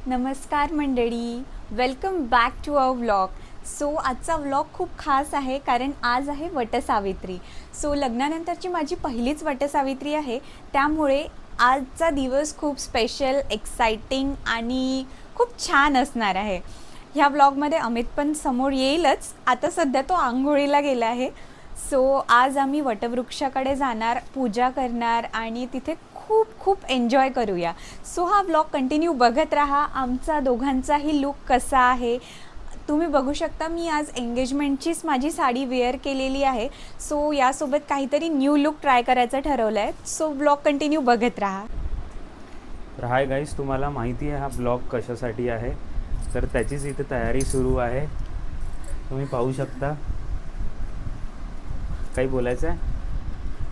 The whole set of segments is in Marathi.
नमस्कार मंडळी, welcome back to our vlog. So आजचा व्लॉग खूप खास आहे कारण आज आहे वटसावित्री. सो लग्नानंतरची माझी पहिलीच वटसावित्री आहे, त्यामुळे आजचा दिवस खूप स्पेशल, एक्साइटिंग आणि खूप छान असणार आहे. ह्या व्लॉगमध्ये अमित पण समोर येईलच. आता सध्या तो आंघोळीला गेला आहे. सो आज आम्ही वटवृक्षाकडे जाणार, पूजा करणार आणि तिथे खूप खूप एन्जॉय करूया. सो हा व्लॉग कंटिन्यू बघत राहा. आमचा दोघांचाही लुक कसा आहे तुम्ही बघू शकता. मी आज एंगेजमेंटचीच माझी साडी वेअर केलेली आहे. सो यासोबत काहीतरी न्यू लुक ट्राय करायचं ठरवलं आहे. सो व्लॉग कंटिन्यू बघत राहा. तर हाय गाईज, तुम्हाला माहिती आहे हा ब्लॉग कशासाठी आहे, तर त्याचीच इथे तयारी सुरू आहे. तुम्ही पाहू शकता. काही बोलायचं आहे?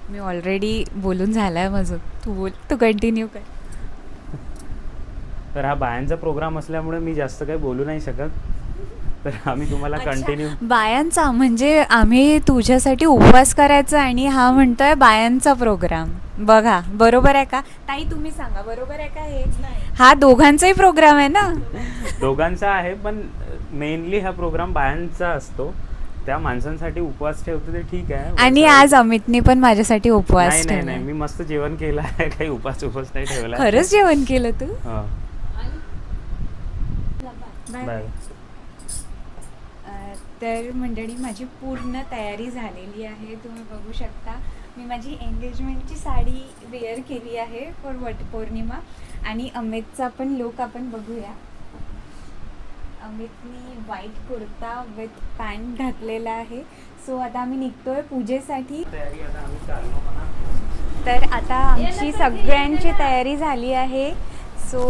मी ऑलरेडी बोलून झालं आहे माझं. तू बोल, तू कंटिन्यू कर. तर हा बायांचा प्रोग्राम असल्यामुळे मी जास्त काही बोलू नाही शकत, तर आम्ही तुम्हाला कंटिन्यू. बायांचा म्हणजे आम्ही तुझ्यासाठी उपवास करायचा आणि हा म्हणतोय बायांचा प्रोग्राम. बघा बरोबर आहे का ताई? तुम्ही सांगा बरोबर आहे का? हे हा दोघांचाही प्रोग्राम आहे ना? दोघांचा आहे, पण मेनली हा प्रोग्राम बायांचा असतो. त्या माणसांसाठी उपवास ठेवतो ते ठीक आहे. आणि आज अमितने पण माझ्यासाठी उपवास नाही ठेवला. नाही, मी मस्त जेवण केलं आहे. काही उपवास नाही ठेवला. खरंच जेवण केलं तू? हां, बाय. तर मंडळी माझी पूर्ण तयारी झालेली आहे. तुम्ही बघू शकता मी माझी एंगेजमेंटची साडी वेअर केली आहे फॉर वटपौर्णिमा. आणि अमितचा पण लुक आपण बघूया. अमितनी व्हाईट कुर्ता विथ पॅन्ट घातलेला आहे. सो आता आम्ही निघतोय पूजेसाठी. तर आता आमची सगळ्यांची तयारी झाली आहे. सो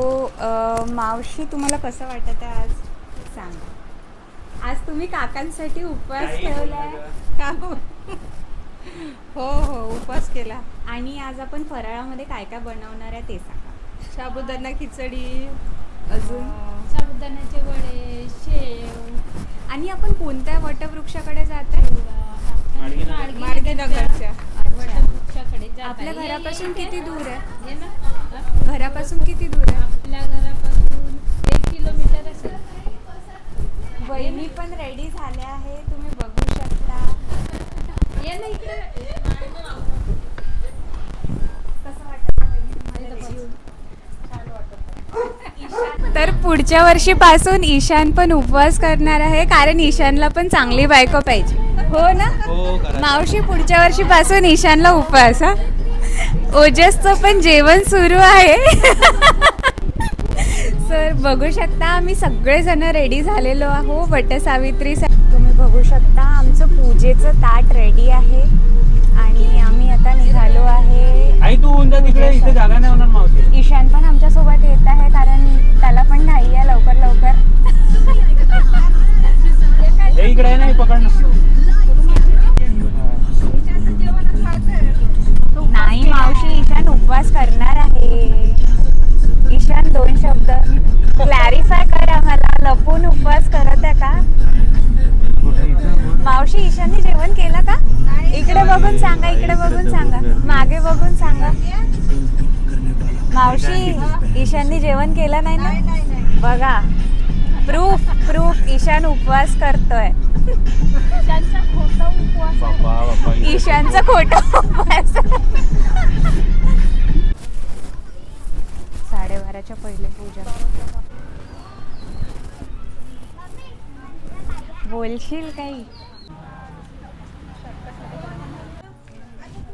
मावशी, तुम्हाला कसं वाटत आहे आज सांगा. आज तुम्ही काकांसाठी उपवास ठेवलाय का? हो हो, उपवास केला. आणि आज आपण फराळामध्ये काय काय बनवणार आहे ते सांगा. साबुदाणा खिचडी, अजून साबुदाण्याचे वडे, शेव. आणि आपण कोणत्या वटवृक्षाकडे जात आहे? माडगेनगरच्या. वटवृक्षाकडे जात आपल्या आहे. घरापासून किती दूर आहे? ये ना. घरापासून किती दूर आहे? आपल्या घरापासून 1 किलोमीटर असेल. वहिनी पण रेडी झाल्या आहे, तुम्ही बघू शकता. ये ना इकडे. कसं वाटतं वहिनी? तर पुढच्या वर्षीपासून ईशान पण उपवास करणार आहे, कारण ईशानला पण चांगली बायको पाहिजे. हो ना मावशी? पुढच्या वर्षीपासून ईशानला उपवास. हा, ओजसचं पण जेवण सुरू आहे. सर बघू शकता आम्ही सगळेजण रेडी झालेलो आहो वटसावित्रीसाठी. तुम्ही बघू शकता आमचं पूजेचं ताट रेडी आहे आणि आम्ही आता निघालो आहे. आई तू होऊन जा तिकडे, इथे जागा नाही होणार मावशी. ईशान पण आमच्यासोबत येत आहे कारण त्याला पण घाई आहे लवकर लवकर. हे इकडे आहे ना, हे पकड ना. नाही मावशी, ईशान उपवास करणार आहे. ईशान 2 शब्द क्लॅरिफाय कर आम्हाला. लपून उपवास करत आहे का मावशी? ईशानने जेवण केलं का? इकडे बघून सांगा, इकडे बघून सांगा, मागे बघून सांगा. मावशी ईशानने जेवण केलं नाही ना? बघा, प्रूफ प्रूफ ईशान उपवास करतोय. ईशानचा खोटा उपवास. बापा ईशानचा खोटा उपवास. 12:30च्या पहिले पूजा. बोलशील काही?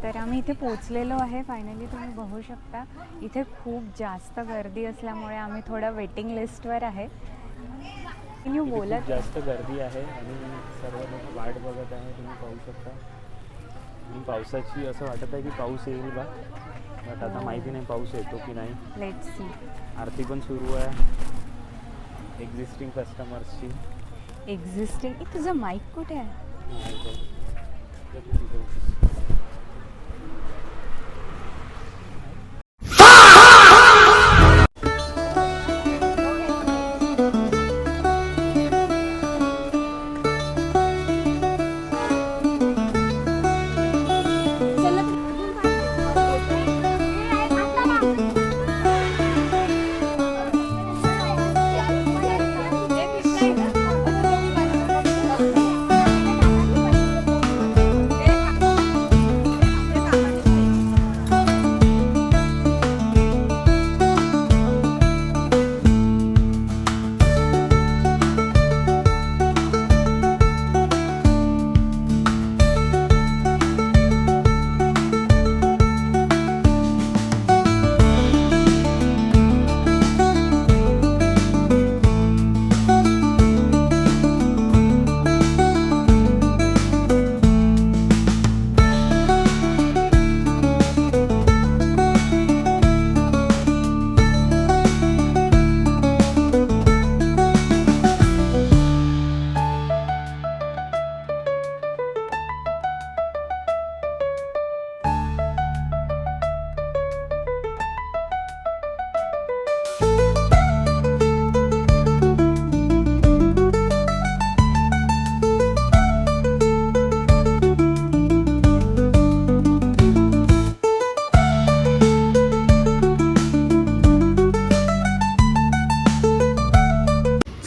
तर आम्ही इथे पोचलेलो आहे फायनली. तुम्ही बघू शकता इथे खूप जास्त गर्दी असल्यामुळे आम्ही थोडं वेटिंग लिस्टवर आहे. खूप बोलत जास्त गर्दी आहे आणि सर्व लोक वाट बघत आहे. तुम्ही पाहू शकता. आणि पावसाची असं वाटत आहे की पाऊस येईल बा, बट आता माहिती नाही पाऊस येतो की नाही. Let's see. आरती पण सुरू आहे एक्झिस्टिंग कस्टमर्सची. एक्झिस्टिंग. तुझं माईक कुठे आहे?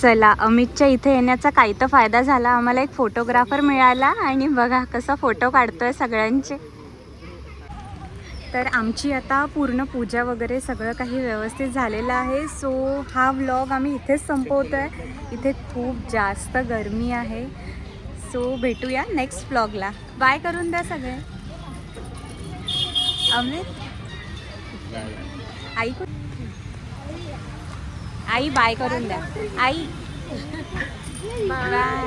चला, अमितच्या इथे येण्याचा काही तर फायदा झाला. आम्हाला एक फोटोग्राफर मिळाला आणि बघा कसा फोटो काढतोय सगळ्यांचे. तर आमची आता पूर्ण पूजा वगैरे सगळं काही व्यवस्थित झालेलं आहे. सो हा व्लॉग आम्ही इथेच संपवतो आहे. इथे खूप जास्त गरमी आहे. सो भेटूया नेक्स्ट व्लॉगला. बाय करून द्या सगळे. अमित, आई आई बाय करून द्या. आई बाय.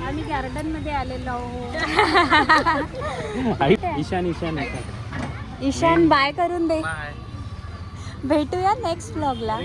आम्ही गार्डन मध्ये आलेलो आहोत. ईशान ईशान ईशान बाय करून दे. भेटूया नेक्स्ट व्लॉगला.